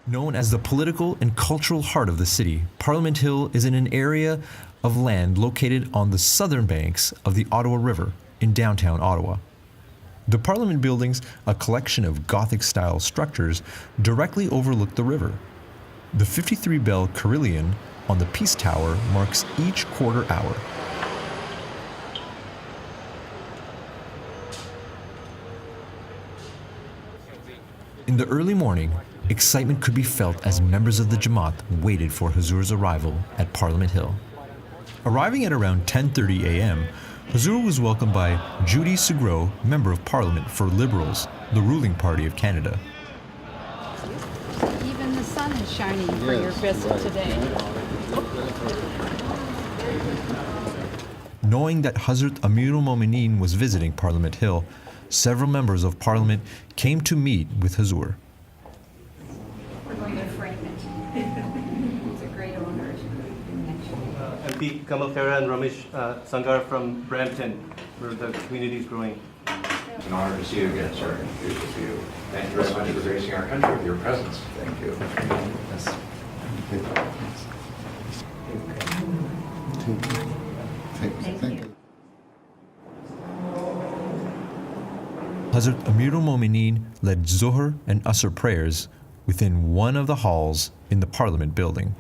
Known as the political and cultural heart of the city, Parliament Hill is in an area of land located on the southern banks of the Ottawa River in downtown Ottawa. The Parliament buildings, a collection of Gothic-style structures, directly overlook the river. The 53-bell carillon on the Peace Tower marks each quarter hour. In the early morning, excitement could be felt as members of the Jamaat waited for Huzur's arrival at Parliament Hill. Arriving at around 10:30 a.m., Huzur was welcomed by Judy Segro, Member of Parliament for Liberals, the ruling party of Canada. Even the sun is shining for your visit today. Knowing that Hazrat Amir al-Mo'mineen was visiting Parliament Hill, several members of Parliament came to meet with Huzur. We're going to frame it. It's a great honor. MP Kamal Khera and Ramesh Sangar from Brampton, where the community is growing. It's an honor to see you again, sir. Good to see you. Thank you very much for gracing our country with your presence. Thank you. Yes. Thank you. Hazrat Amir al-Mo'mineen led Zuhr and Asr prayers within one of the halls in the Parliament building.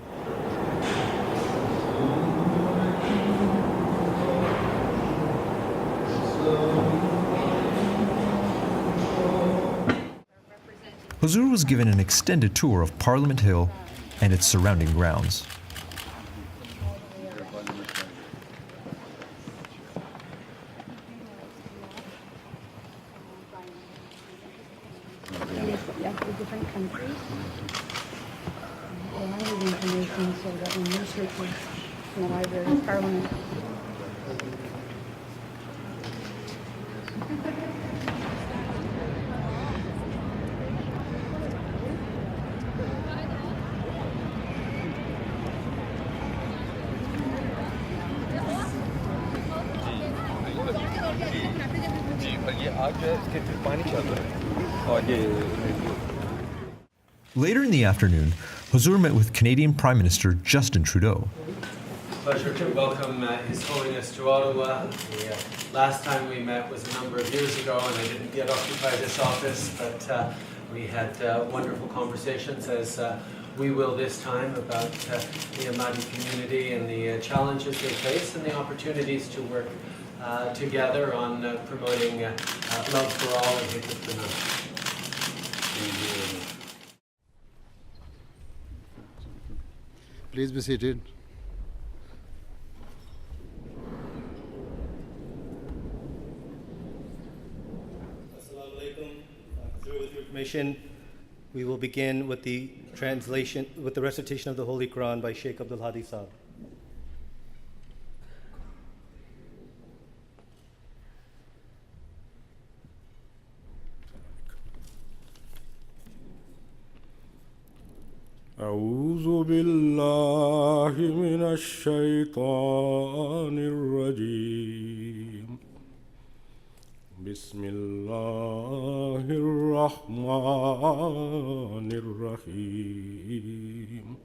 Huzur was given an extended tour of Parliament Hill and its surrounding grounds. Different countries. A lot of information so that when researchers in the Library of Parliament Later in the afternoon, Huzur met with Canadian Prime Minister Justin Trudeau. Pleasure to welcome His Holiness to Ottawa. The last time we met was a number of years ago, and I didn't yet occupy this office, but we had wonderful conversations, as we will this time, about the Ahmadi community and the challenges they face and the opportunities to work together on promoting love for all and hatred for none. Please be seated. Assalamu alaikum. With your permission, we will begin with the translation, with the recitation of the Holy Quran by Sheikh Abdul Hadi Sahib. أعوذ بالله من الشيطان الرجيم بسم الله الرحمن الرحيم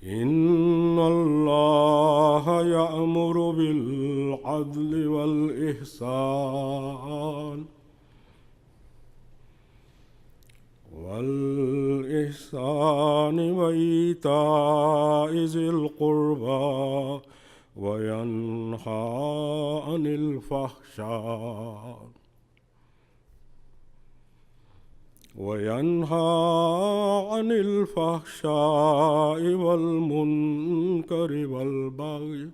إن الله يأمر بالعدل والإحسان وإيتاء ذي القربى وينهى عن الفحشاء والمنكر والبغي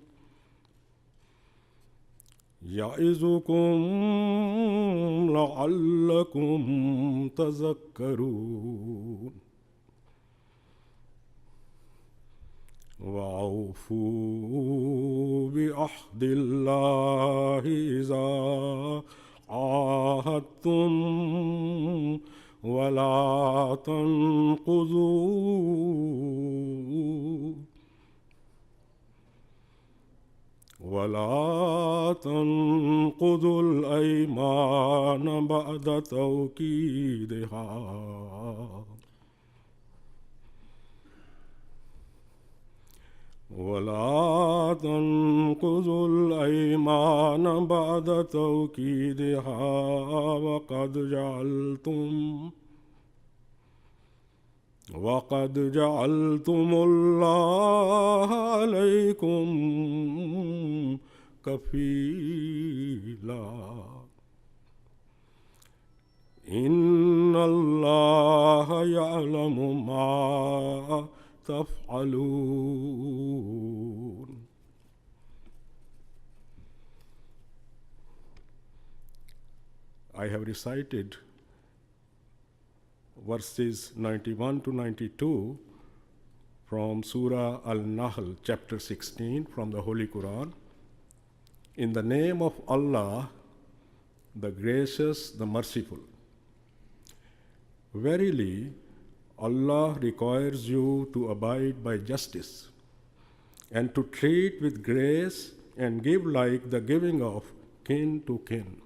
يعظكم لعلكم تذكرون وأوفوا بعهد الله إذا عاهدتم ولا تنقضوا الأيمان بعد توكيدها ولا تنقضوا الأيمان بعد توكيدها وقد جعلتم الله عليكم كفيلا إن الله يعلم ما تفعلون. I have recited verses 91 to 92 from Surah Al-Nahl, chapter 16 from the Holy Quran. In the name of Allah, the gracious, the merciful. Verily, Allah requires you to abide by justice and to treat with grace and give like the giving of kin to kin,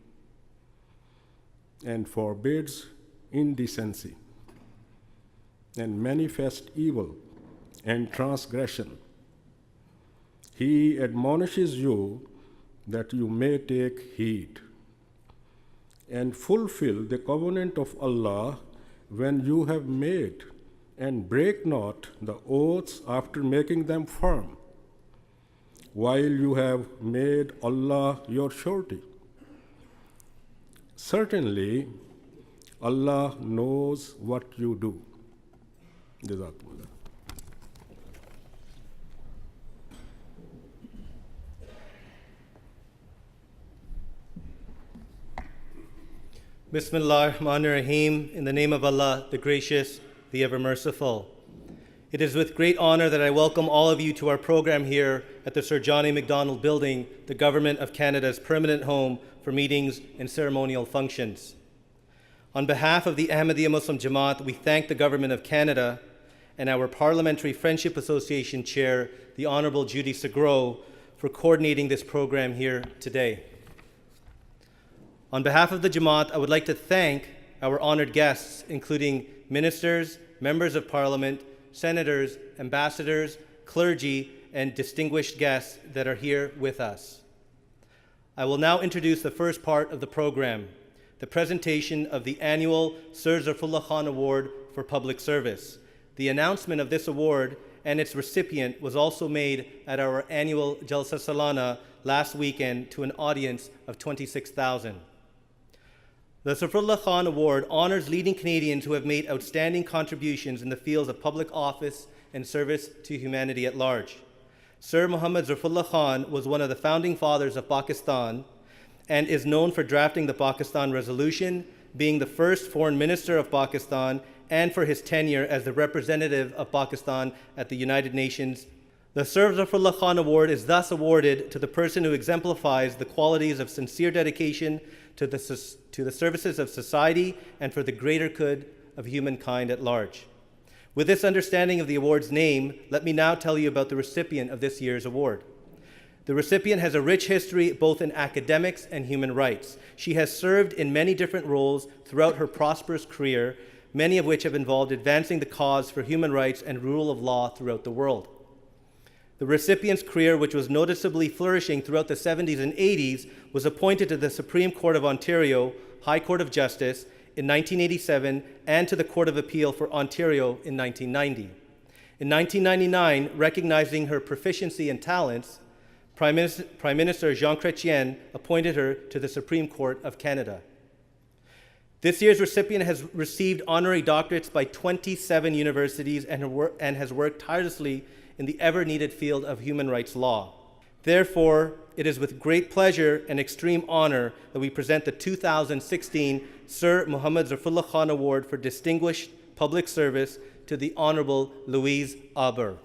and forbids indecency and manifest evil and transgression. He admonishes you that you may take heed and fulfill the covenant of Allah when you have made, and break not the oaths after making them firm, while you have made Allah your surety. Certainly, Allah knows what you do. Jazakumullah. Bismillah ar-Rahman ar-Rahim, in the name of Allah, the gracious, the ever merciful. It is with great honor that I welcome all of you to our program here at the Sir John A. Macdonald Building, the Government of Canada's permanent home for meetings and ceremonial functions. On behalf of the Ahmadiyya Muslim Jamaat, we thank the Government of Canada and our Parliamentary Friendship Association Chair, the Honourable Judy Sagro, for coordinating this program here today. On behalf of the Jamaat, I would like to thank our honored guests, including ministers, members of parliament, senators, ambassadors, clergy, and distinguished guests that are here with us. I will now introduce the first part of the program, the presentation of the annual Sir Zarfullah Khan Award for Public Service. The announcement of this award and its recipient was also made at our annual Jalsa Salana last weekend to an audience of 26,000. The Zarfullah Khan Award honors leading Canadians who have made outstanding contributions in the fields of public office and service to humanity at large. Sir Muhammad Zarfullah Khan was one of the founding fathers of Pakistan and is known for drafting the Pakistan Resolution, being the first foreign minister of Pakistan, and for his tenure as the representative of Pakistan at the United Nations. The Sir Zarfullah Khan Award is thus awarded to the person who exemplifies the qualities of sincere dedication to the services of society and for the greater good of humankind at large. With this understanding of the award's name, let me now tell you about the recipient of this year's award. The recipient has a rich history both in academics and human rights. She has served in many different roles throughout her prosperous career, many of which have involved advancing the cause for human rights and rule of law throughout the world. The recipient's career, which was noticeably flourishing throughout the 70s and 80s, was appointed to the Supreme Court of Ontario, High Court of Justice, in 1987, and to the Court of Appeal for Ontario in 1990. In 1999, recognizing her proficiency and talents, Prime Minister Jean Chrétien appointed her to the Supreme Court of Canada. This year's recipient has received honorary doctorates by 27 universities and has worked tirelessly in the ever-needed field of human rights law. Therefore, it is with great pleasure and extreme honor that we present the 2016 Sir Muhammad Zarfullah Khan Award for Distinguished Public Service to the Honorable Louise Aber.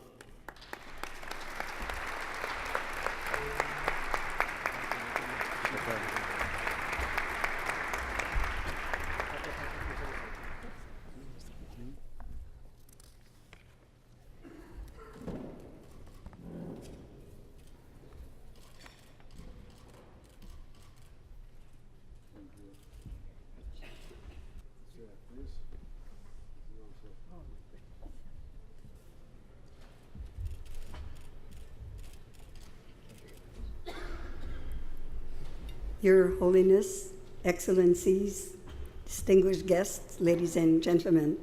Your Holiness, Excellencies, distinguished guests, ladies and gentlemen,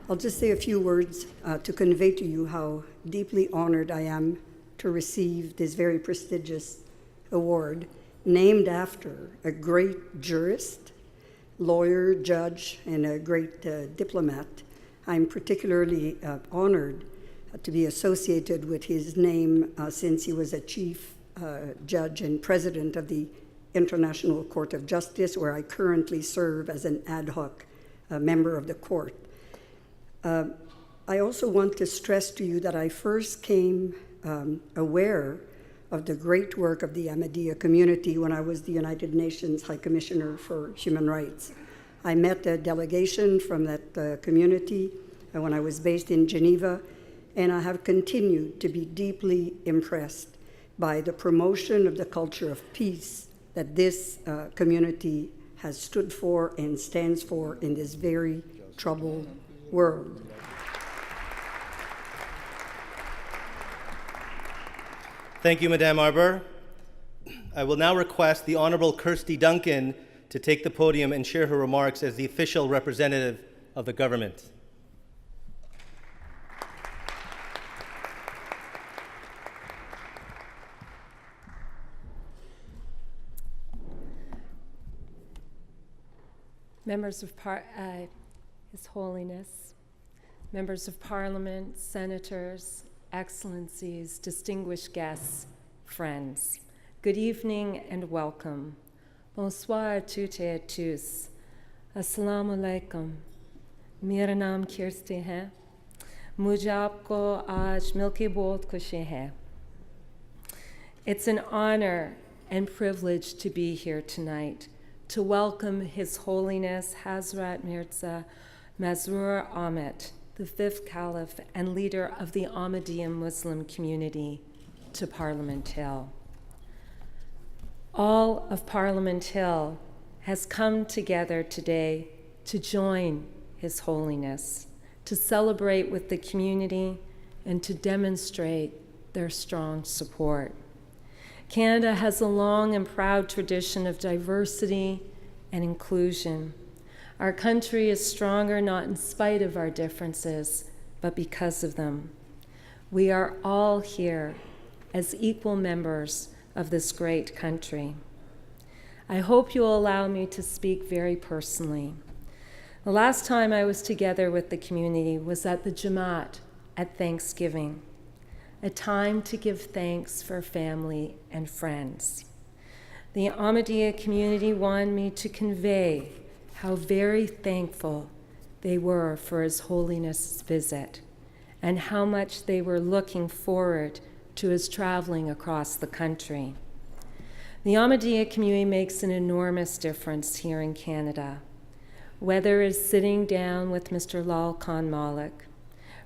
I'll just say a few words to convey to you how deeply honored I am to receive this very prestigious award named after a great jurist, lawyer, judge, and a great diplomat. I'm particularly honored to be associated with his name since he was a chief judge and president of the International Court of Justice, where I currently serve as an ad hoc member of the court. I also want to stress to you that I first came aware of the great work of the Ahmadiyya community when I was the United Nations High Commissioner for Human Rights. I met a delegation from that community when I was based in Geneva, and I have continued to be deeply impressed by the promotion of the culture of peace that this community has stood for and stands for in this very troubled world. Thank you, Madame Arbour. I will now request the Honorable Kirsty Duncan to take the podium and share her remarks as the official representative of the government. Members of His Holiness, members of Parliament, senators, excellencies, distinguished guests, friends, good evening and welcome. Bonsoir à toutes et à tous. Assalamu alaikum. Mera naam Kirsty hai. Mujhe aapko aaj milke bahut khushi hai. It's an honor and privilege to be here tonight to welcome His Holiness Hazrat Mirza Masroor Ahmad, the fifth Caliph and leader of the Ahmadiyya Muslim community, to Parliament Hill. All of Parliament Hill has come together today to join His Holiness, to celebrate with the community and to demonstrate their strong support. Canada has a long and proud tradition of diversity and inclusion. Our country is stronger not in spite of our differences, but because of them. We are all here as equal members of this great country. I hope you'll allow me to speak very personally. The last time I was together with the community was at the Jamaat at Thanksgiving, a time to give thanks for family and friends. The Ahmadiyya community wanted me to convey how very thankful they were for His Holiness' visit and how much they were looking forward to his traveling across the country. The Ahmadiyya community makes an enormous difference here in Canada, whether it's sitting down with Mr. Lal Khan Malik,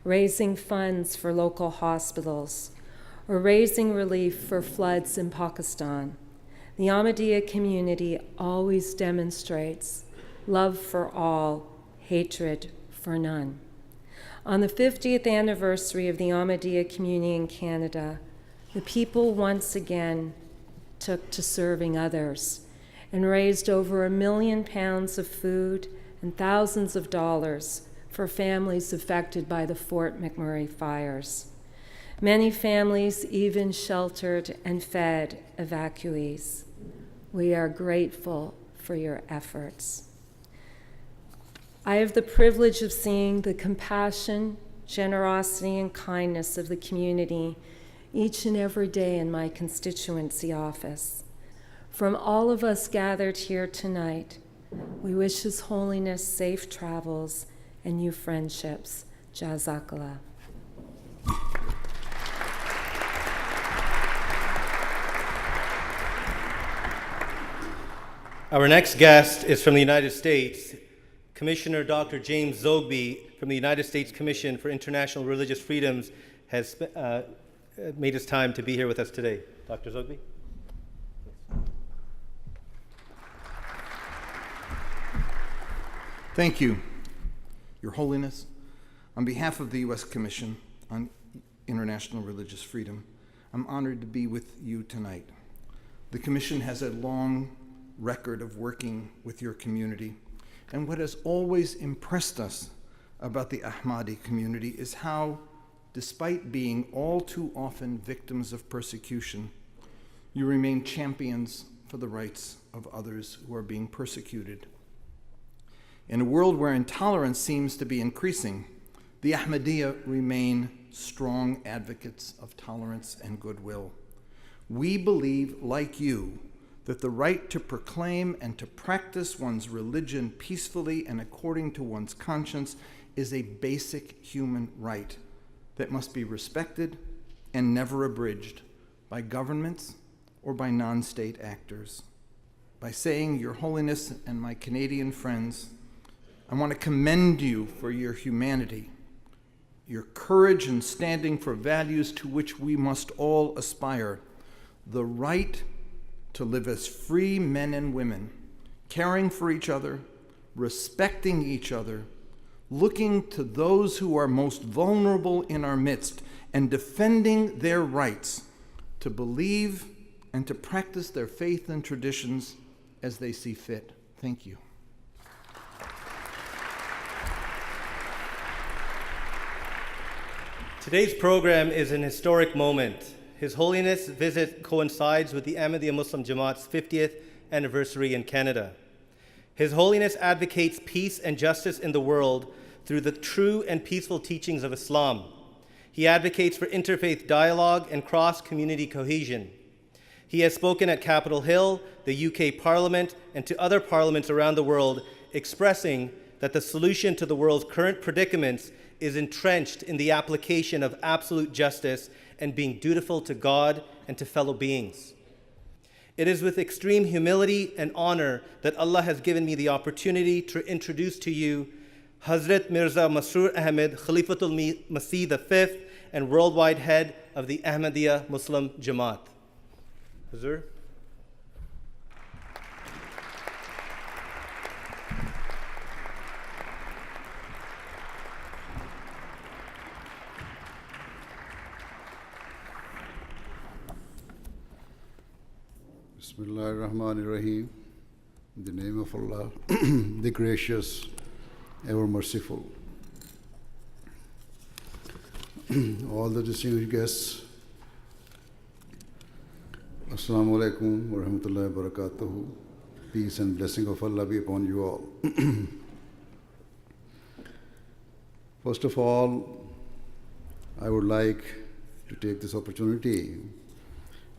raising funds for local hospitals, or raising relief for floods in Pakistan. The Ahmadiyya community always demonstrates love for all, hatred for none. On the 50th anniversary of the Ahmadiyya community in Canada, the people once again took to serving others and raised over £1 million of food and thousands of dollars for families affected by the Fort McMurray fires. Many families even sheltered and fed evacuees. We are grateful for your efforts. I have the privilege of seeing the compassion, generosity, and kindness of the community each and every day in my constituency office. From all of us gathered here tonight, we wish His Holiness safe travels and new friendships. Jazakallah. Our next guest is from the United States. Commissioner Dr. James Zogby from the United States Commission for International Religious Freedoms has made his time to be here with us today. Dr. Zogby? Thank you, Your Holiness. On behalf of the U.S. Commission on International Religious Freedom, I'm honored to be with you tonight. The Commission has a long record of working with your community. And what has always impressed us about the Ahmadi community is how, despite being all too often victims of persecution, you remain champions for the rights of others who are being persecuted. In a world where intolerance seems to be increasing, the Ahmadiyya remain strong advocates of tolerance and goodwill. We believe, like you, that the right to proclaim and to practice one's religion peacefully and according to one's conscience is a basic human right that must be respected and never abridged by governments or by non-state actors. By saying, Your Holiness and my Canadian friends, I want to commend you for your humanity, your courage in standing for values to which we must all aspire, the right to live as free men and women, caring for each other, respecting each other, looking to those who are most vulnerable in our midst, and defending their rights to believe and to practice their faith and traditions as they see fit. Thank you. Today's program is an historic moment. His Holiness' visit coincides with the Ahmadiyya Muslim Jamaat's 50th anniversary in Canada. His Holiness advocates peace and justice in the world through the true and peaceful teachings of Islam. He advocates for interfaith dialogue and cross-community cohesion. He has spoken at Capitol Hill, the UK Parliament, and to other parliaments around the world, expressing that the solution to the world's current predicaments is entrenched in the application of absolute justice and being dutiful to God and to fellow beings. It is with extreme humility and honor that Allah has given me the opportunity to introduce to you Hazrat Mirza Masroor Ahmed, Khalifatul Masih V and worldwide head of the Ahmadiyya Muslim Jamaat. Hazur. Bismillah ar-Rahman ar-Rahim. In the name of Allah, the gracious, ever merciful. All the distinguished guests, Assalamu alaikum wa rahmatullahi wa barakatuhu. Peace and blessing of Allah be upon you all. First of all, I would like to take this opportunity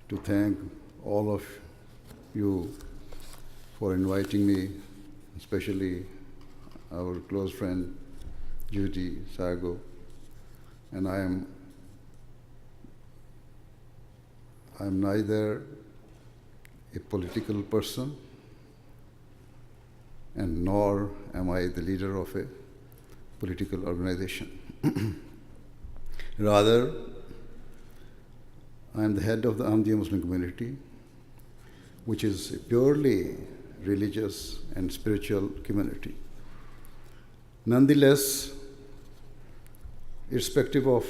to thank all of you for inviting me, especially our close friend Judy Sago. And I'm neither a political person and nor am I the leader of a political organization. Rather, I am the head of the Ahmadiyya Muslim community, which is a purely religious and spiritual community. Nonetheless, irrespective of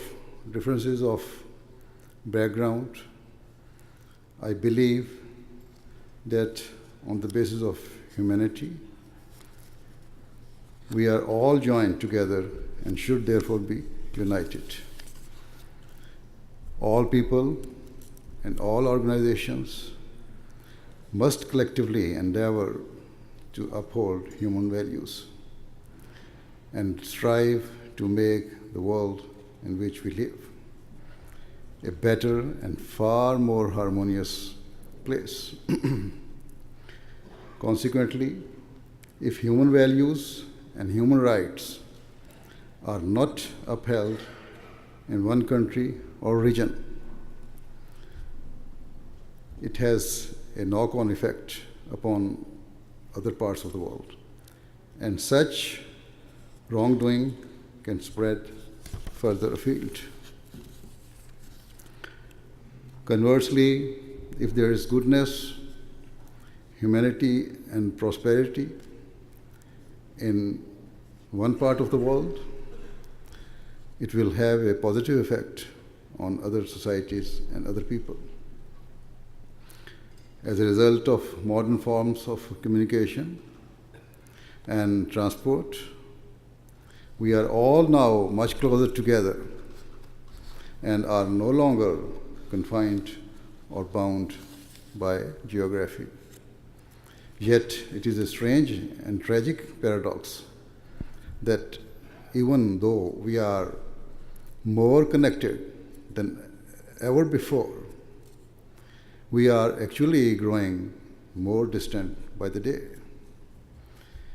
differences of background, I believe that on the basis of humanity, we are all joined together and should therefore be united. All people and all organizations must collectively endeavor to uphold human values and strive to make the world in which we live a better and far more harmonious place. Consequently, if human values and human rights are not upheld in one country or region, it has a knock-on effect upon other parts of the world. And such wrongdoing can spread further afield. Conversely, if there is goodness, humanity, and prosperity in one part of the world, it will have a positive effect on other societies and other people. as a result of modern forms of communication and transport, we are all now much closer together and are no longer confined or bound by geography. Yet it is a strange and tragic paradox that even though we are more connected than ever before, we are actually growing more distant by the day.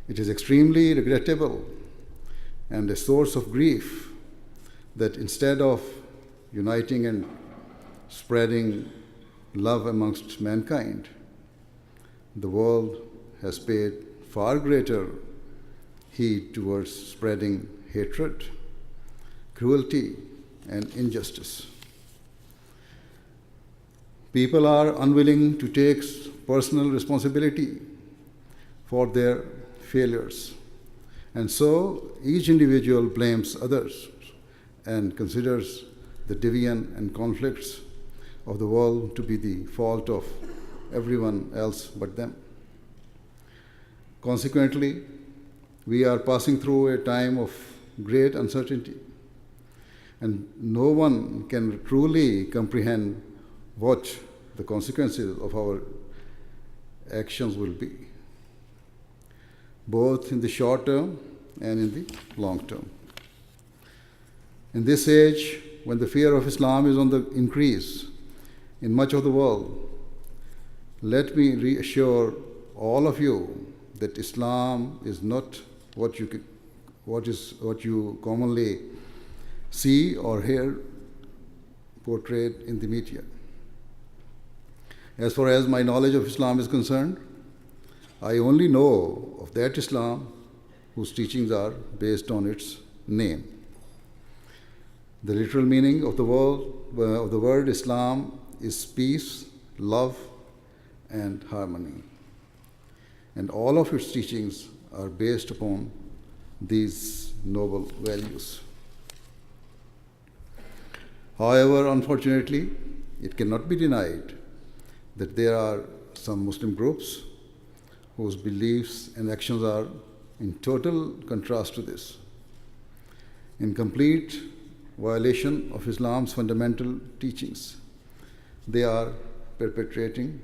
It is extremely regrettable and a source of grief that instead of uniting and spreading love amongst mankind, the world has paid far greater heed towards spreading hatred, cruelty, and injustice. People are unwilling to take personal responsibility for their failures, and so each individual blames others and considers the division and conflicts of the world to be the fault of everyone else but them. Consequently, we are passing through a time of great uncertainty, and no one can truly comprehend what the consequences of our actions will be, both in the short term and in the long term. In this age, when the fear of Islam is on the increase in much of the world, let me reassure all of you that Islam is not what you commonly see or hear portrayed in the media. As far as my knowledge of Islam is concerned, I only know of that Islam whose teachings are based on its name. The literal meaning of the word Islam is peace, love, and harmony. And all of its teachings are based upon these noble values. However, unfortunately, it cannot be denied that there are some Muslim groups whose beliefs and actions are in total contrast to this. In complete violation of Islam's fundamental teachings, they are perpetrating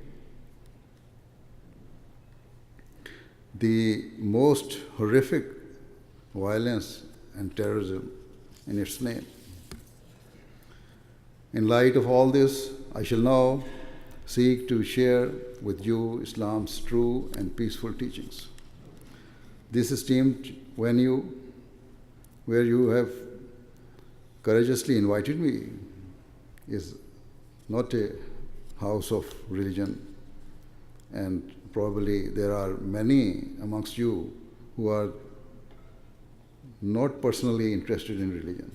the most horrific violence and terrorism in its name. In light of all this, I shall now seek to share with you Islam's true and peaceful teachings. This esteemed venue, where you have courageously invited me, is not a house of religion, and probably there are many amongst you who are not personally interested in religion.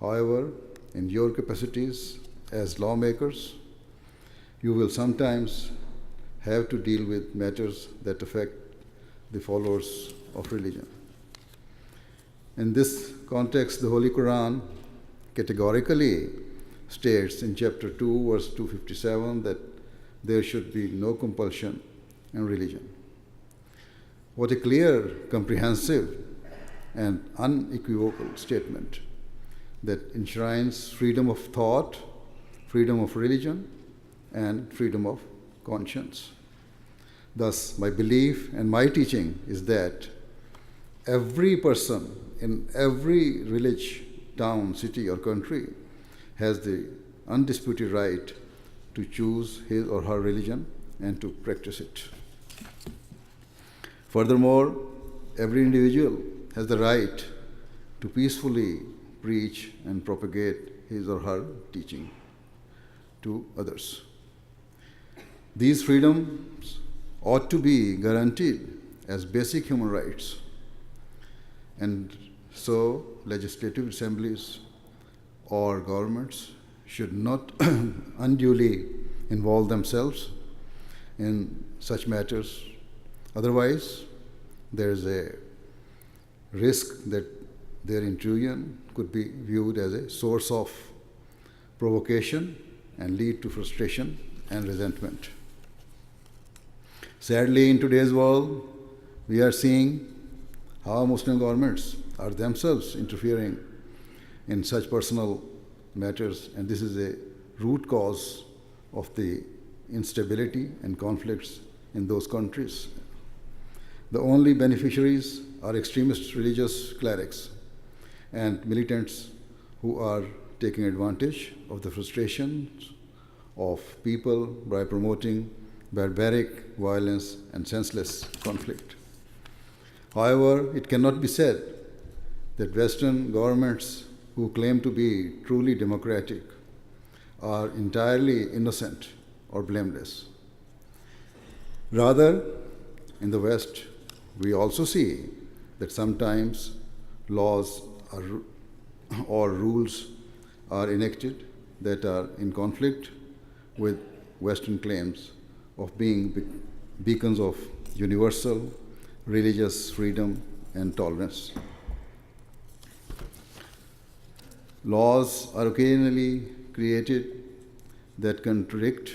However, in your capacities as lawmakers, you will sometimes have to deal with matters that affect the followers of religion. In this context, the Holy Quran categorically states in chapter 2, verse 257, that there should be no compulsion in religion. What a clear, comprehensive, and unequivocal statement that enshrines freedom of thought, freedom of religion, and freedom of conscience. Thus, my belief and my teaching is that every person in every village, town, city, or country has the undisputed right to choose his or her religion and to practice it. Furthermore, every individual has the right to peacefully preach and propagate his or her teaching to others. These freedoms ought to be guaranteed as basic human rights, and so legislative assemblies or governments should not unduly involve themselves in such matters. Otherwise, there is a risk that their intrusion could be viewed as a source of provocation and lead to frustration and resentment. Sadly, in today's world, we are seeing how Muslim governments are themselves interfering in such personal matters, and this is a root cause of the instability and conflicts in those countries. The only beneficiaries are extremist religious clerics and militants who are taking advantage of the frustrations of people by promoting barbaric violence and senseless conflict. However, it cannot be said that Western governments who claim to be truly democratic are entirely innocent or blameless. Rather, in the West, we also see that sometimes laws or rules are enacted that are in conflict with Western claims of being beacons of universal religious freedom and tolerance. Laws are occasionally created that contradict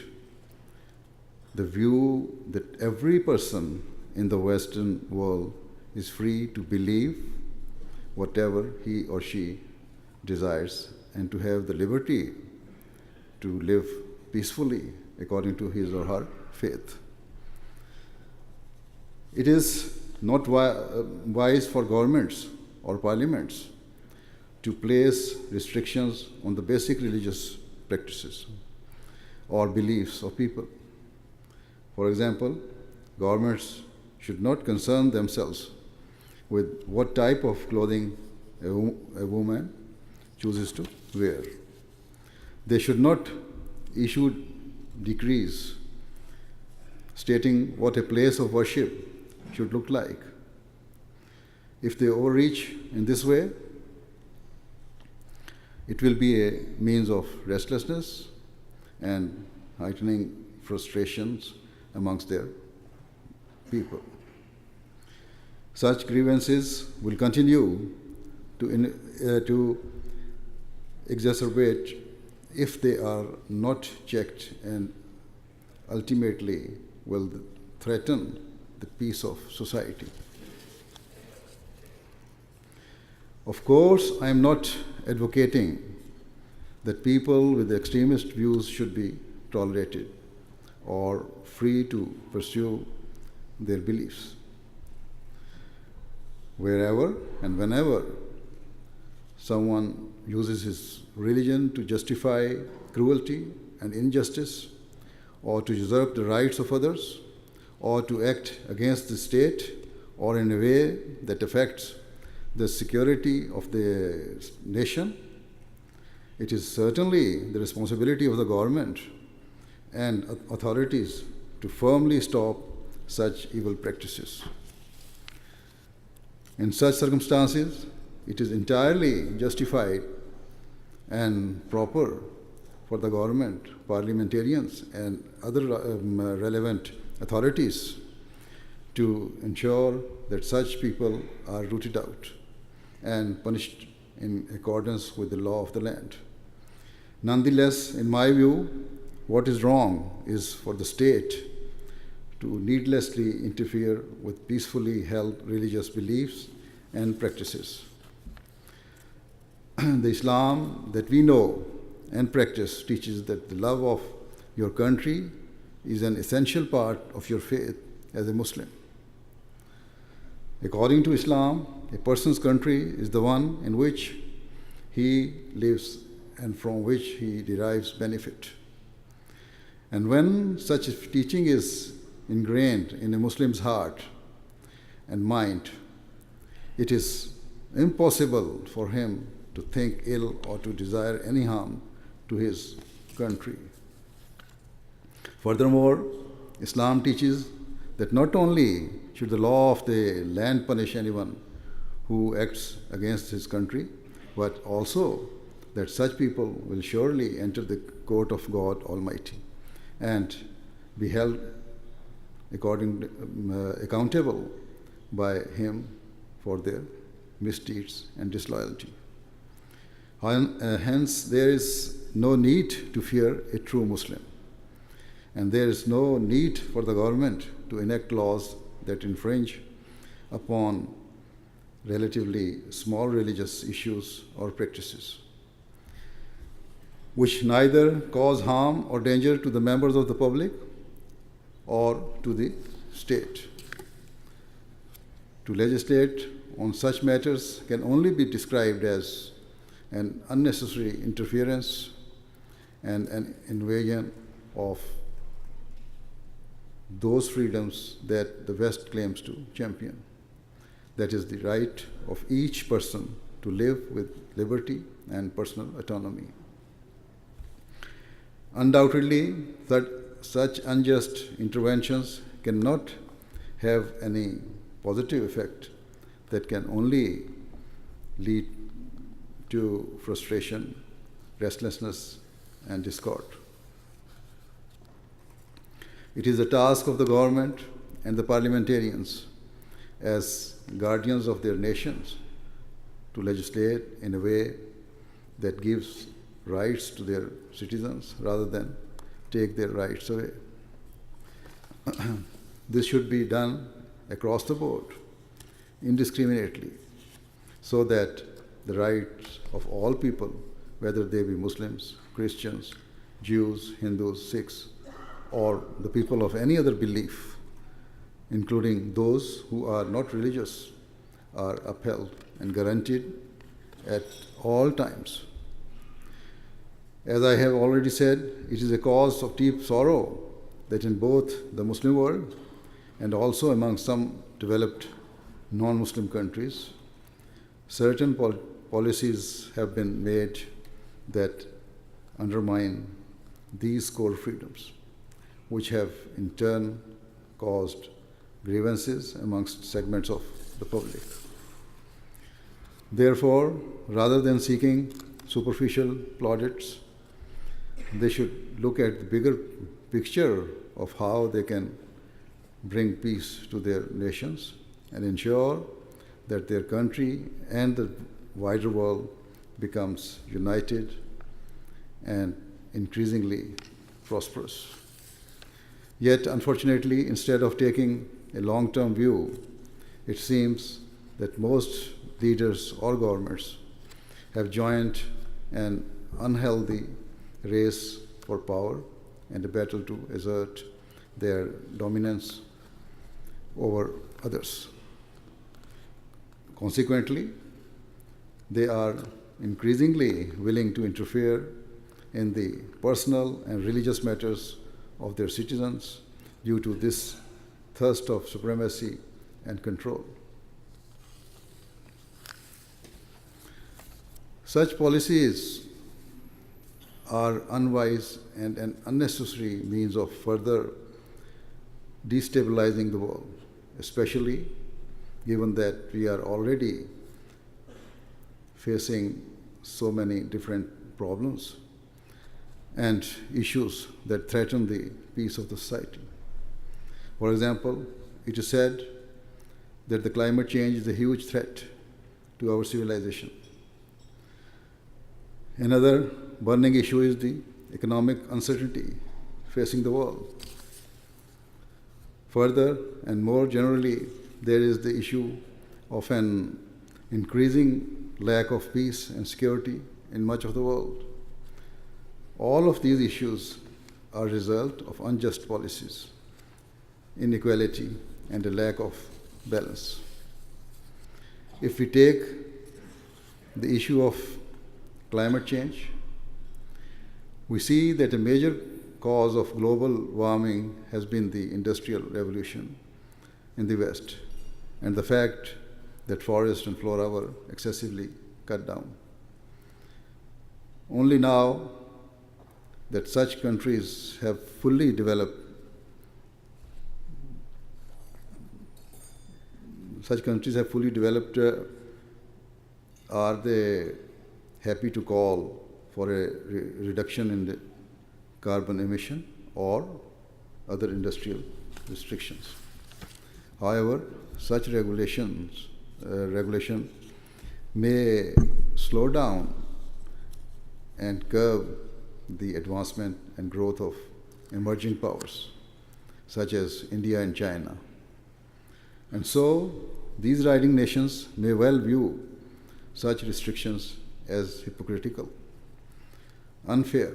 the view that every person in the Western world is free to believe whatever he or she desires and to have the liberty to live peacefully according to his or her faith. It is not wise for governments or parliaments to place restrictions on the basic religious practices or beliefs of people. For example, governments should not concern themselves with what type of clothing a woman chooses to wear. They should not issue decrees stating what a place of worship should look like. If they overreach in this way, it will be a means of restlessness and heightening frustrations amongst their people. Such grievances will continue to exacerbate if they are not checked and ultimately will threaten the peace of society. Of course, I am not advocating that people with extremist views should be tolerated or free to pursue their beliefs. Wherever and whenever someone uses his religion to justify cruelty and injustice, or to usurp the rights of others, or to act against the state, or in a way that affects the security of the nation, it is certainly the responsibility of the government and authorities to firmly stop such evil practices. In such circumstances, it is entirely justified and proper for the government, parliamentarians, and other relevant authorities to ensure that such people are rooted out and punished in accordance with the law of the land. Nonetheless, in my view, what is wrong is for the state to needlessly interfere with peacefully held religious beliefs and practices. The Islam that we know and practice teaches that the love of your country is an essential part of your faith as a Muslim. According to Islam, a person's country is the one in which he lives and from which he derives benefit. And when such teaching is ingrained in a Muslim's heart and mind, it is impossible for him to think ill or to desire any harm to his country. Furthermore, Islam teaches that not only should the law of the land punish anyone who acts against his country, but also that such people will surely enter the court of God Almighty and be held accountable by Him for their misdeeds and disloyalty. Hence, there is no need to fear a true Muslim. and there is no need for the government to enact laws that infringe upon relatively small religious issues or practices, which neither cause harm or danger to the members of the public or to the state. To legislate on such matters can only be described as an unnecessary interference and an invasion of those freedoms that the West claims to champion. That is the right of each person to live with liberty and personal autonomy. Undoubtedly, such unjust interventions cannot have any positive effect, that can only lead to frustration, restlessness, and discord. It is the task of the government and the parliamentarians as guardians of their nations to legislate in a way that gives rights to their citizens rather than take their rights away. This should be done across the board, indiscriminately, so that the rights of all people, whether they be Muslims, Christians, Jews, Hindus, Sikhs, or the people of any other belief, including those who are not religious, are upheld and guaranteed at all times. As I have already said, it is a cause of deep sorrow that in both the Muslim world and also among some developed non-Muslim countries, certain policies have been made that undermine these core freedoms, which have in turn caused grievances amongst segments of the public. Therefore, rather than seeking superficial plaudits, they should look at the bigger picture of how they can bring peace to their nations and ensure that their country and the wider world becomes united and increasingly prosperous. Yet, unfortunately, instead of taking a long-term view, it seems that most leaders or governments have joined an unhealthy race for power and a battle to assert their dominance over others. Consequently, they are increasingly willing to interfere in the personal and religious matters of their citizens due to this thirst of supremacy and control. Such policies are unwise and an unnecessary means of further destabilizing the world, especially given that we are already facing so many different problems and issues that threaten the peace of the society. For example, it is said that the climate change is a huge threat to our civilization. Another burning issue is the economic uncertainty facing the world. Further, and more generally, there is the issue of an increasing lack of peace and security in much of the world. All of these issues are a result of unjust policies, inequality, and a lack of balance. If we take the issue of climate change, we see that a major cause of global warming has been the Industrial Revolution in the West and the fact that forests and flora were excessively cut down. Only now that such countries have fully developed are they happy to call for a reduction in the carbon emission or other industrial restrictions. However, such regulation may slow down and curb the advancement and growth of emerging powers, such as India and China. And so, these rising nations may well view such restrictions as hypocritical, unfair,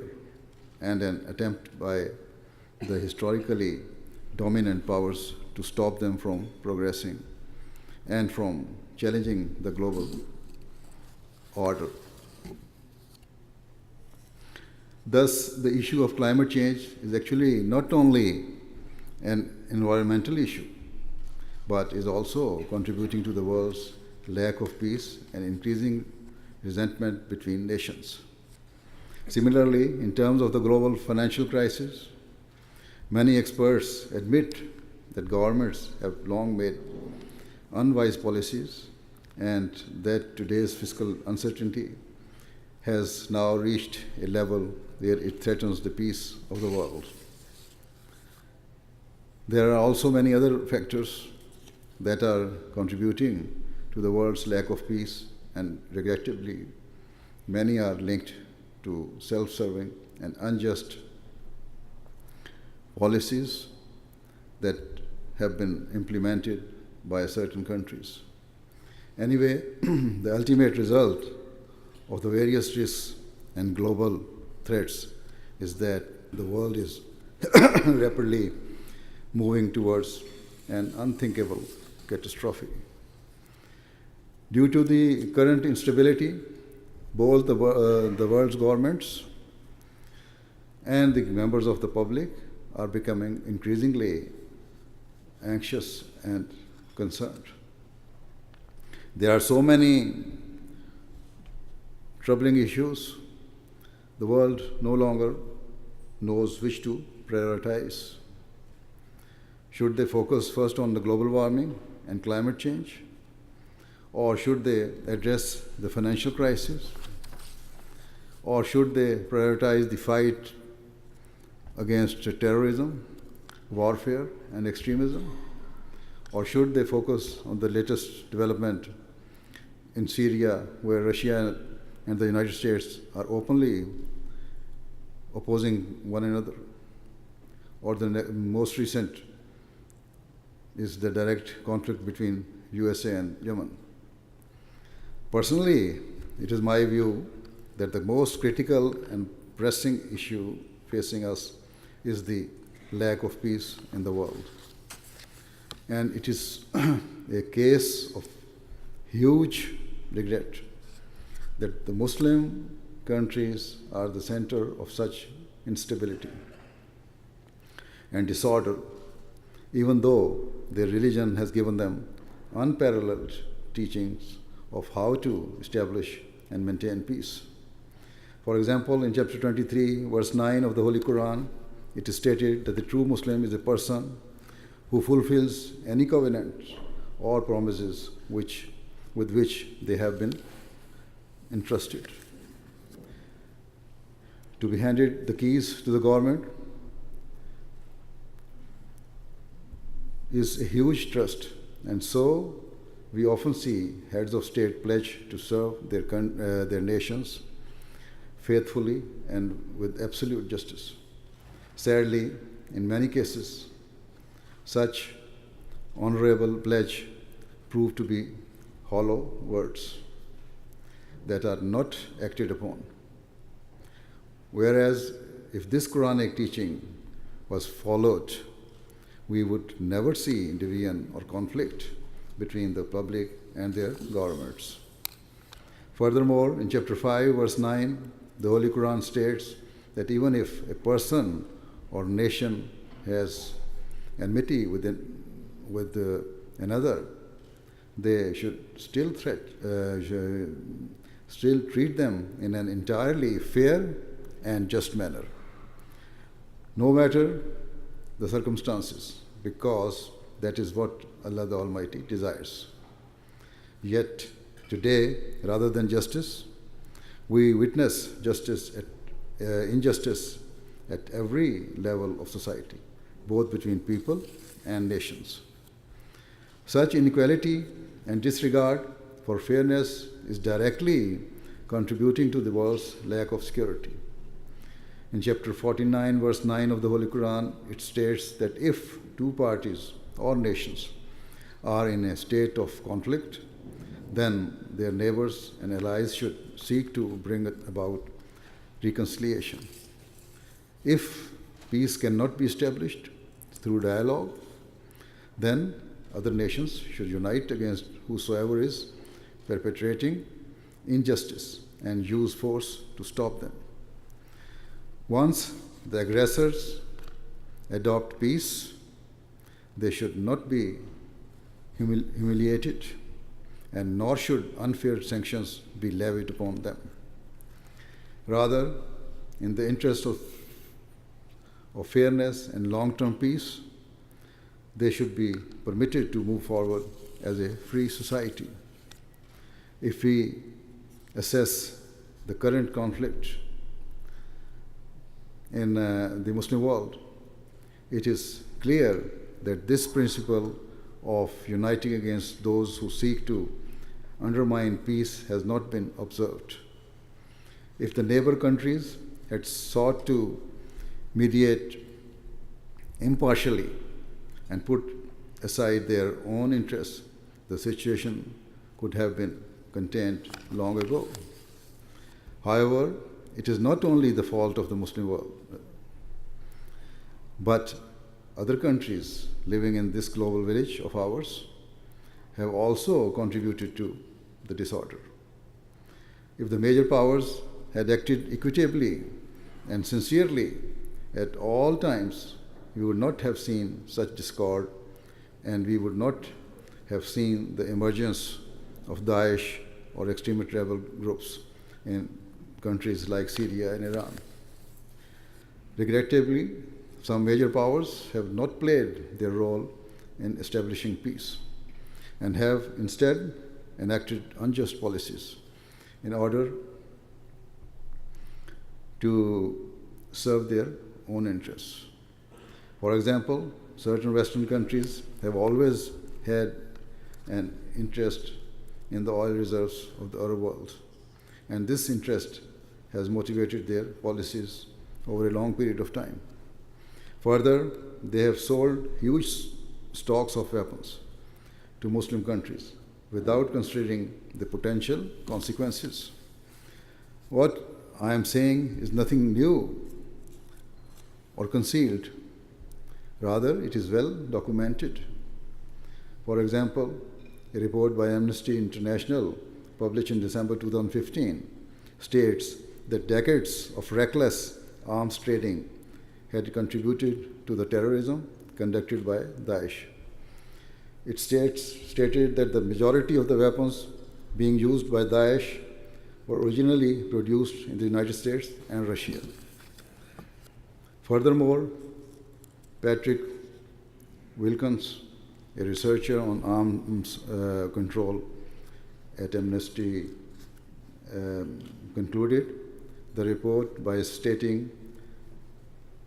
and an attempt by the historically dominant powers to stop them from progressing and from challenging the global order. Thus, the issue of climate change is actually not only an environmental issue, but is also contributing to the world's lack of peace and increasing resentment between nations. Similarly, in terms of the global financial crisis, many experts admit that governments have long made unwise policies and that today's fiscal uncertainty has now reached a level where it threatens the peace of the world. There are also many other factors that are contributing to the world's lack of peace, and regrettably, many are linked to self-serving and unjust policies that have been implemented by certain countries. Anyway, the ultimate result of the various risks and global threats is that the world is rapidly moving towards an unthinkable catastrophe. Due to the current instability, both the world's governments and the members of the public are becoming increasingly anxious and concerned. There are so many troubling issues, the world no longer knows which to prioritize. Should they focus first on the global warming and climate change? Or should they address the financial crisis? Or should they prioritize the fight against terrorism, warfare, and extremism? Or should they focus on the latest development in Syria, where Russia and the United States are openly opposing one another? Or the most recent is the direct conflict between USA and Yemen. Personally, it is my view that the most critical and pressing issue facing us is the lack of peace in the world. And it is a case of huge regret that the Muslim countries are the center of such instability and disorder, even though their religion has given them unparalleled teachings of how to establish and maintain peace. For example, in chapter 23, verse 9 of the Holy Quran, it is stated that the true Muslim is a person who fulfills any covenant or promises with which they have been entrusted. To be handed the keys to the government is a huge trust, and so we often see heads of state pledge to serve their nations faithfully and with absolute justice. Sadly, in many cases, such honorable pledge prove to be hollow words that are not acted upon. Whereas, if this Quranic teaching was followed, we would never see division or conflict between the public and their governments. Furthermore, in chapter 5, verse 9, the Holy Quran states that even if a person or nation has enmity with another, they should still treat them in an entirely fair and just manner, no matter the circumstances, because that is what Allah the Almighty desires. Yet today, rather than justice, we witness injustice at every level of society, both between people and nations. Such inequality and disregard for fairness is directly contributing to the world's lack of security. In chapter 49, verse 9 of the Holy Quran, it states that if two parties or nations are in a state of conflict, then their neighbors and allies should seek to bring about reconciliation. If peace cannot be established through dialogue, then other nations should unite against whosoever is perpetrating injustice and use force to stop them. Once the aggressors adopt peace, they should not be humiliated, and nor should unfair sanctions be levied upon them. Rather, in the interest of fairness and long-term peace, they should be permitted to move forward as a free society. If we assess the current conflict in the Muslim world, it is clear that this principle of uniting against those who seek to undermine peace has not been observed. If the neighbor countries had sought to mediate impartially and put aside their own interests, the situation could have been contained long ago. However, it is not only the fault of the Muslim world, but other countries living in this global village of ours have also contributed to the disorder. If the major powers had acted equitably and sincerely at all times, we would not have seen such discord, and we would not have seen the emergence of Daesh or extremist rebel groups in countries like Syria and Iran. Regrettably, some major powers have not played their role in establishing peace and have instead enacted unjust policies in order to serve their own interests. For example, certain Western countries have always had an interest in the oil reserves of the Arab world, and this interest has motivated their policies over a long period of time. Further, they have sold huge stocks of weapons to Muslim countries without considering the potential consequences. What I am saying is nothing new or concealed. Rather, it is well documented. For example, a report by Amnesty International published in December 2015 states that decades of reckless arms trading had contributed to the terrorism conducted by Daesh. It stated that the majority of the weapons being used by Daesh were originally produced in the United States and Russia. Furthermore, Patrick Wilkins, a researcher on arms control at Amnesty, concluded the report by stating,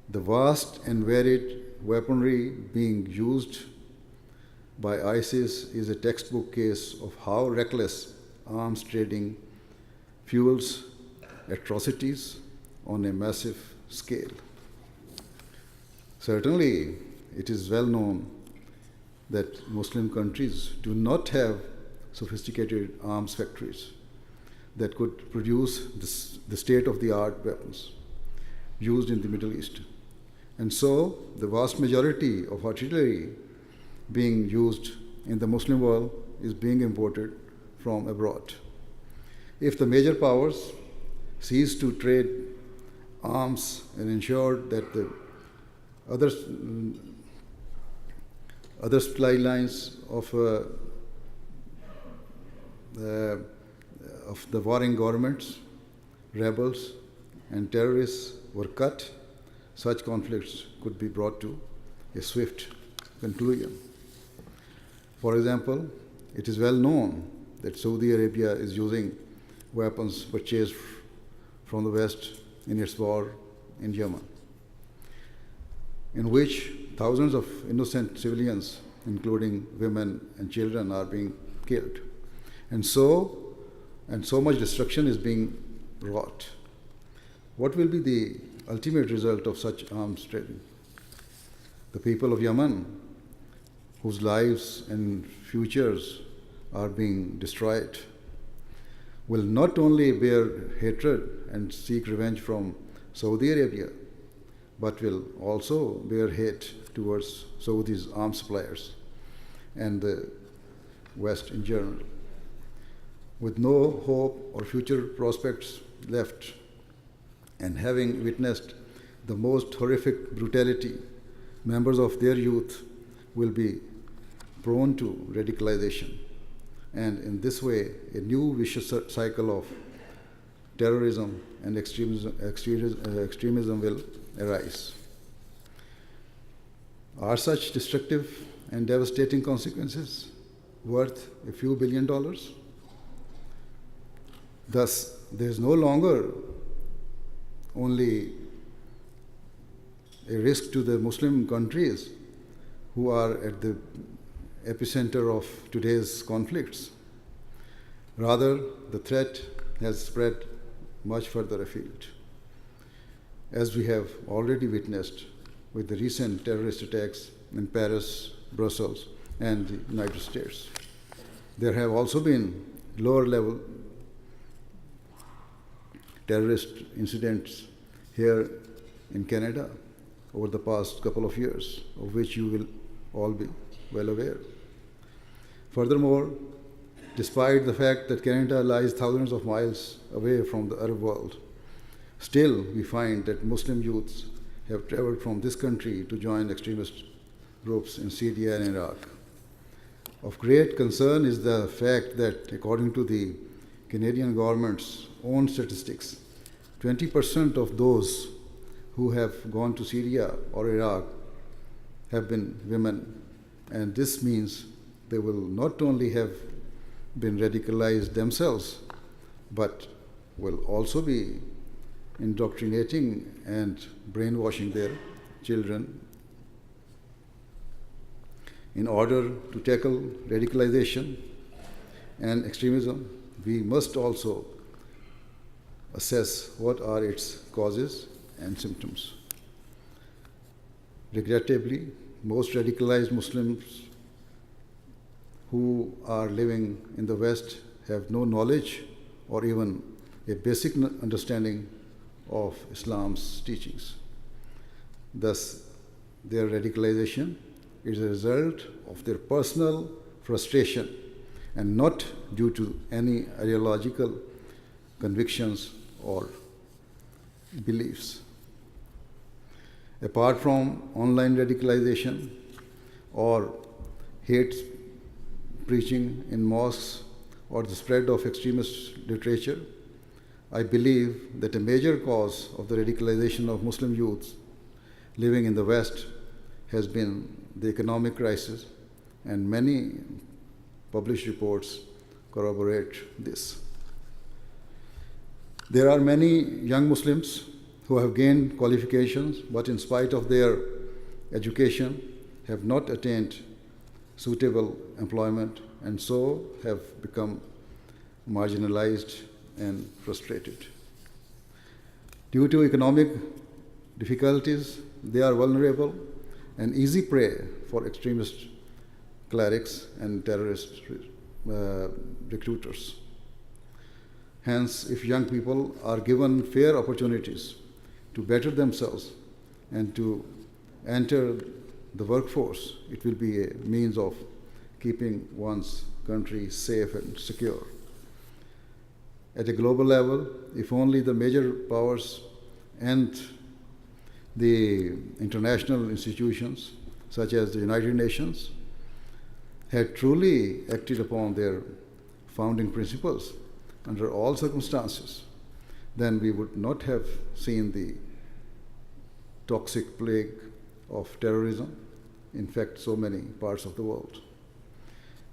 "The vast and varied weaponry being used by ISIS is a textbook case of how reckless arms trading fuels atrocities on a massive scale." Certainly, it is well known that Muslim countries do not have sophisticated arms factories that could produce the state-of-the-art weapons used in the Middle East. And so, the vast majority of artillery being used in the Muslim world is being imported from abroad. If the major powers cease to trade arms and ensure that the other supply lines of the warring governments, rebels, and terrorists were cut, such conflicts could be brought to a swift conclusion. For example, it is well known that Saudi Arabia is using weapons purchased from the West in its war in Yemen, in which thousands of innocent civilians, including women and children, are being killed. And so much destruction is being wrought. What will be the ultimate result of such arms trading. The people of Yemen, whose lives and futures are being destroyed, will not only bear hatred and seek revenge from Saudi Arabia, but will also bear hate towards Saudi's arms suppliers and the West in general. With no hope or future prospects left, and having witnessed the most horrific brutality, members of their youth will be prone to radicalization. And in this way, a new vicious cycle of terrorism and extremism will arise. Are such destructive and devastating consequences worth a few $1 billion? Thus, there is no longer only a risk to the Muslim countries who are at the epicenter of today's conflicts. Rather, the threat has spread much further afield, as we have already witnessed with the recent terrorist attacks in Paris, Brussels, and the United States. There have also been lower-level terrorist incidents here in Canada over the past couple of years, of which you will all be well aware. Furthermore, despite the fact that Canada lies thousands of miles away from the Arab world, still we find that Muslim youths have traveled from this country to join extremist groups in Syria and Iraq. Of great concern is the fact that, according to the Canadian government's own statistics, 20% of those who have gone to Syria or Iraq have been women, and this means they will not only have been radicalized themselves, but will also be indoctrinating and brainwashing their children. In order to tackle radicalization and extremism, we must also assess what are its causes and symptoms. Regrettably, most radicalized Muslims who are living in the West have no knowledge or even a basic understanding of Islam's teachings. Thus, their radicalization is a result of their personal frustration and not due to any ideological convictions or beliefs. Apart from online radicalization or hate preaching in mosques or the spread of extremist literature, I believe that a major cause of the radicalization of Muslim youths living in the West has been the economic crisis, and many published reports corroborate this. There are many young Muslims who have gained qualifications, but in spite of their education, have not attained suitable employment and so have become marginalized and frustrated. Due to economic difficulties, they are vulnerable and easy prey for extremist clerics and terrorist recruiters. Hence, if young people are given fair opportunities to better themselves and to enter the workforce, it will be a means of keeping one's country safe and secure. At a global level, if only the major powers and the international institutions, such as the United Nations, had truly acted upon their founding principles under all circumstances, then we would not have seen the toxic plague of terrorism infect so many parts of the world.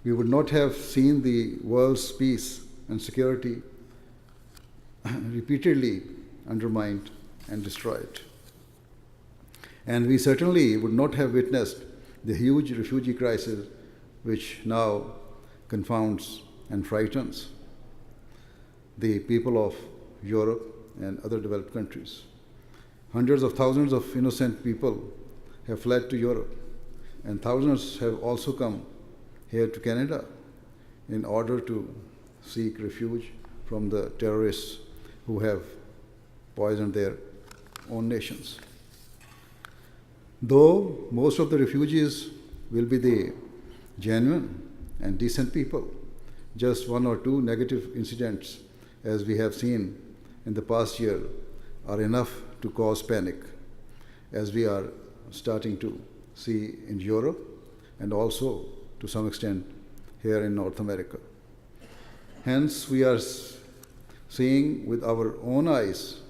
We would not have seen the world's peace and security repeatedly undermined and destroyed. And we certainly would not have witnessed the huge refugee crisis which now confounds and frightens the people of Europe and other developed countries. Hundreds of thousands of innocent people have fled to Europe, and thousands have also come here to Canada in order to seek refuge from the terrorists who have poisoned their own nations. Though most of the refugees will be the genuine and decent people, just one or two negative incidents, as we have seen in the past year, are enough to cause panic, as we are starting to see in Europe and also to some extent here in North America. Hence, we are seeing with our own eyes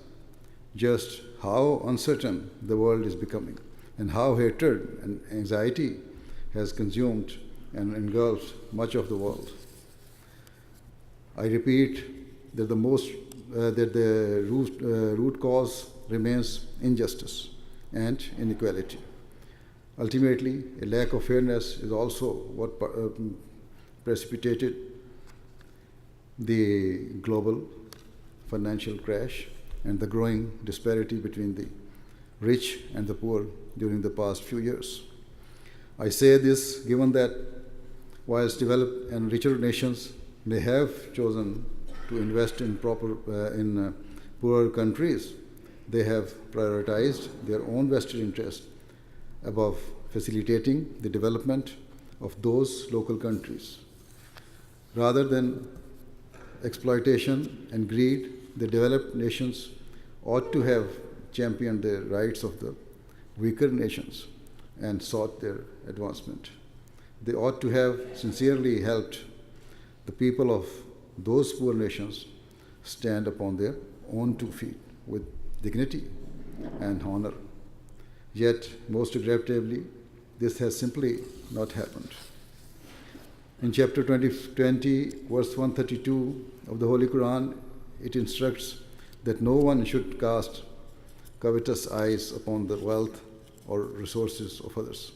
just how uncertain the world is becoming and how hatred and anxiety has consumed and engulfed much of the world. I repeat that the root cause remains injustice and inequality. Ultimately, a lack of fairness is also what precipitated the global financial crash and the growing disparity between the rich and the poor during the past few years. I say this given that whilst developed and richer nations may have chosen to invest in poorer countries, they have prioritized their own vested interest above facilitating the development of those local countries. Rather than exploitation and greed, the developed nations ought to have championed the rights of the weaker nations and sought their advancement. They ought to have sincerely helped the people of those poor nations stand upon their own 2 feet with dignity and honor. Yet, most regrettably, this has simply not happened. In chapter 20, verse 132 of the Holy Quran, it instructs that no one should cast covetous eyes upon the wealth or resources of others.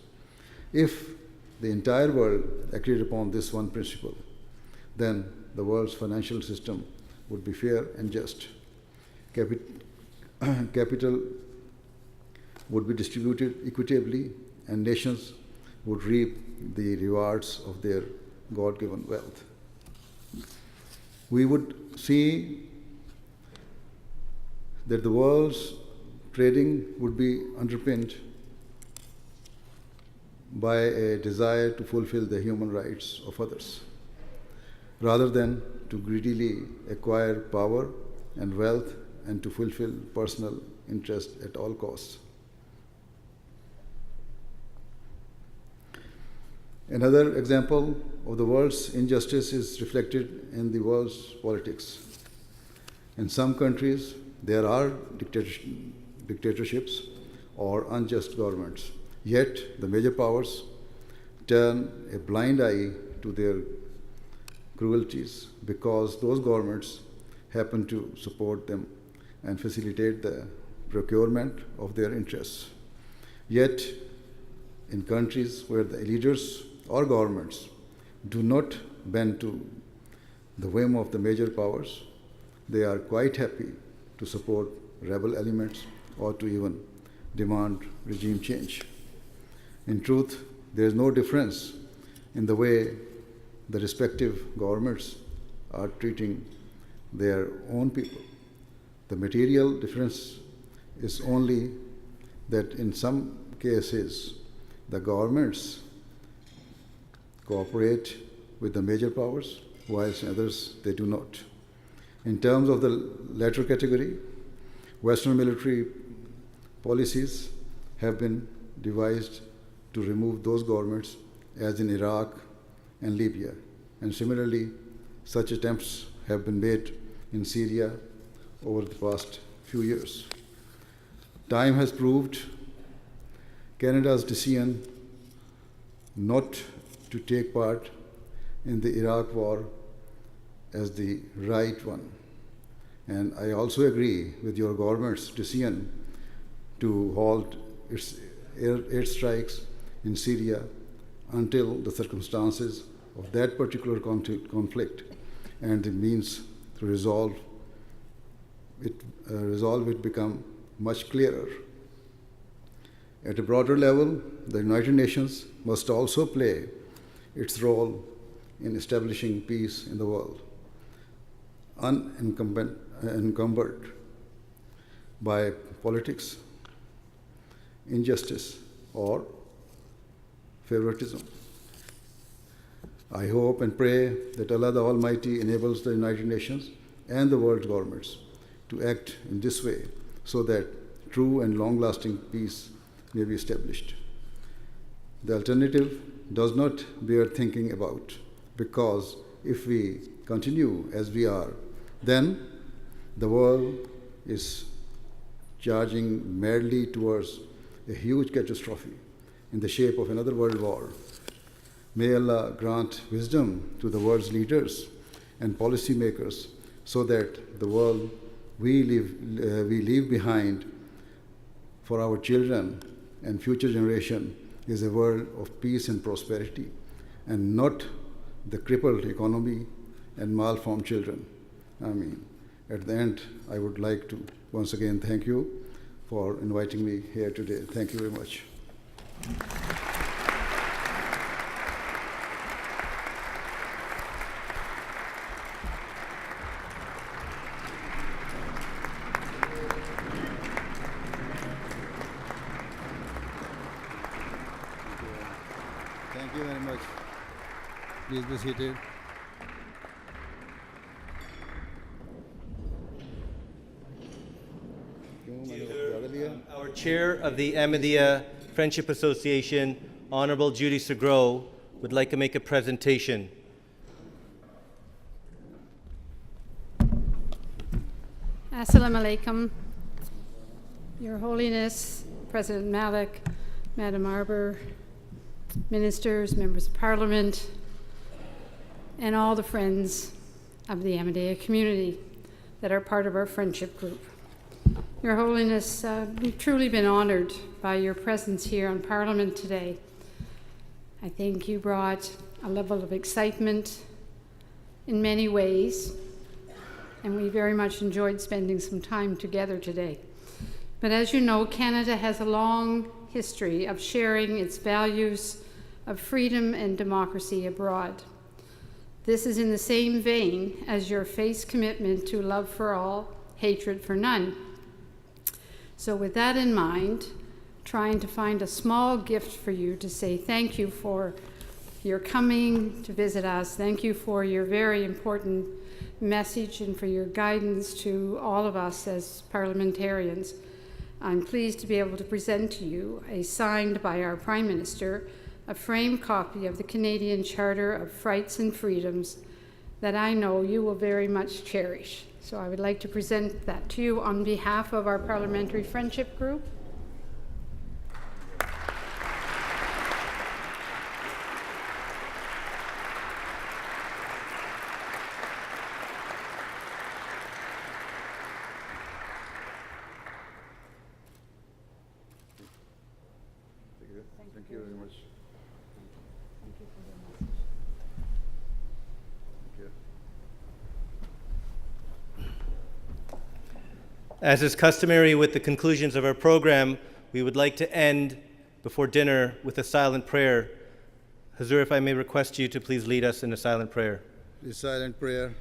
If the entire world agreed upon this one principle, then the world's financial system would be fair and just. Capital would be distributed equitably, and nations would reap the rewards of their God-given wealth. We would see that the world's trading would be underpinned by a desire to fulfill the human rights of others, rather than to greedily acquire power and wealth and to fulfill personal interest at all costs. Another example of the world's injustice is reflected in the world's politics. In some countries, there are dictatorships or unjust governments, yet the major powers turn a blind eye to their cruelties because those governments happen to support them and facilitate the procurement of their interests. Yet, in countries where the leaders or governments do not bend to the whim of the major powers, they are quite happy to support rebel elements or to even demand regime change. In truth, there is no difference in the way the respective governments are treating their own people. The material difference is only that in some cases, the governments cooperate with the major powers, whilst in others they do not. In terms of the latter category, Western military policies have been devised to remove those governments, as in Iraq and Libya. And similarly, such attempts have been made in Syria over the past few years. Time has proved Canada's decision not to take part in the Iraq war as the right one. And I also agree with your government's decision to halt its airstrikes in Syria until the circumstances of that particular conflict and the means to resolve it become much clearer. At a broader level, the United Nations must also play its role in establishing peace in the world, unencumbered by politics, injustice, or favoritism. I hope and pray that Allah the Almighty enables the United Nations and the world governments to act in this way so that true and long-lasting peace may be established. The alternative does not bear thinking about, because if we continue as we are, then the world is charging madly towards a huge catastrophe in the shape of another world war. May Allah grant wisdom to the world's leaders and policymakers so that the world we leave behind for our children and future generation is a world of peace and prosperity, and not the crippled economy and malformed children. Amen. At the end, I would like to once again thank you for inviting me here today. Thank you very much. Thank you very much. Please be seated. Our chair of the Ahmadiyya Friendship Association, Honorable Judy Segro, would like to make a presentation. Assalamu alaikum. Your Holiness, President Malik, Madam Arbor, ministers, members of Parliament, and all the friends of the Ahmadiyya community that are part of our friendship group. Your Holiness, we've truly been honored by your presence here on Parliament today. I think you brought a level of excitement in many ways, and we very much enjoyed spending some time together today. But as you know, Canada has a long history of sharing its values of freedom and democracy abroad. This is in the same vein as your faith's commitment to love for all, hatred for none. So with that in mind, trying to find a small gift for you to say thank you for your coming to visit us. Thank you for your very important message and for your guidance to all of us as parliamentarians. I'm pleased to be able to present to you, signed by our Prime Minister, a framed copy of the Canadian Charter of Rights and Freedoms that I know you will very much cherish. So I would like to present that to you on behalf of our Parliamentary Friendship Group. Thank you very much. Thank you for the message. As is customary with the conclusions of our program, we would like to end before dinner with a silent prayer. Hazur, if I may request you to please lead us in a silent prayer. The silent prayer.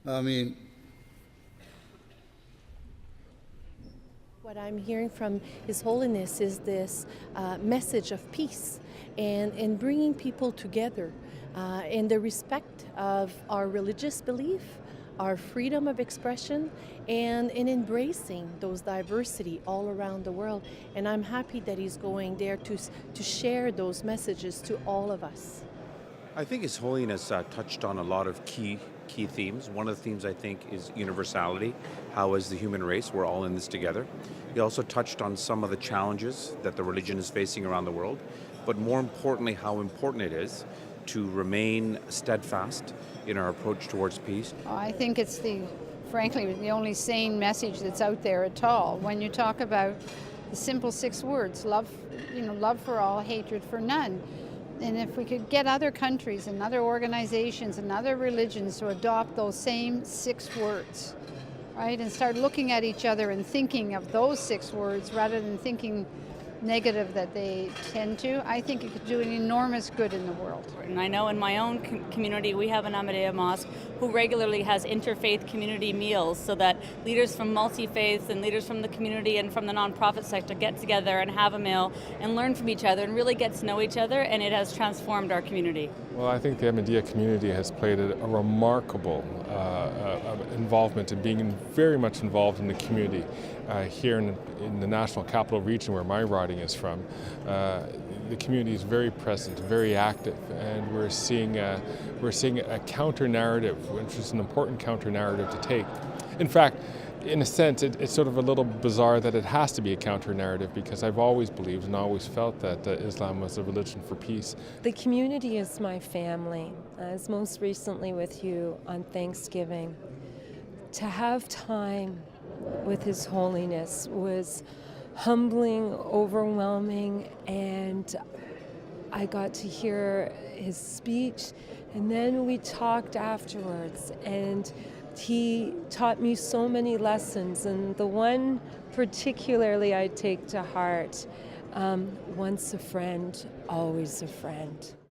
Ameen. What I'm hearing from His Holiness is this message of peace and bringing people together in the respect of our religious belief, our freedom of expression, and in embracing those diversity all around the world. And I'm happy that he's going there to share those messages to all of us. I think His Holiness touched on a lot of key themes. One of the themes, I think, is universality, how as the human race we're all in this together. He also touched on some of the challenges that the religion is facing around the world, but more importantly how important it is to remain steadfast in our approach towards peace. I think it's frankly, the only sane message that's out there at all. When you talk about the simple 6 words, love for all, hatred for none. And if we could get other countries and other organizations and other religions to adopt those same 6 words, right, and start looking at each other and thinking of those 6 words rather than thinking negative that they tend to, I think it could do an enormous good in the world. And I know in my own community we have an Ahmadiyya mosque who regularly has interfaith community meals so that leaders from multi-faiths and leaders from the community and from the nonprofit sector get together and have a meal and learn from each other and really get to know each other, and it has transformed our community. Well, I think the Ahmadiyya community has played a remarkable involvement in being very much involved in the community here in the National Capital Region where my riding is from. The community is very present, very active, and we're seeing a counter-narrative, which is an important counter-narrative to take. In fact, in a sense, it's sort of a little bizarre that it has to be a counter-narrative, because I've always believed and always felt that Islam was a religion for peace. The community is my family, as most recently with you on Thanksgiving. To have time with His Holiness was humbling, overwhelming, and I got to hear his speech, and then we talked afterwards, and he taught me so many lessons, and the one particularly I take to heart, once a friend, always a friend.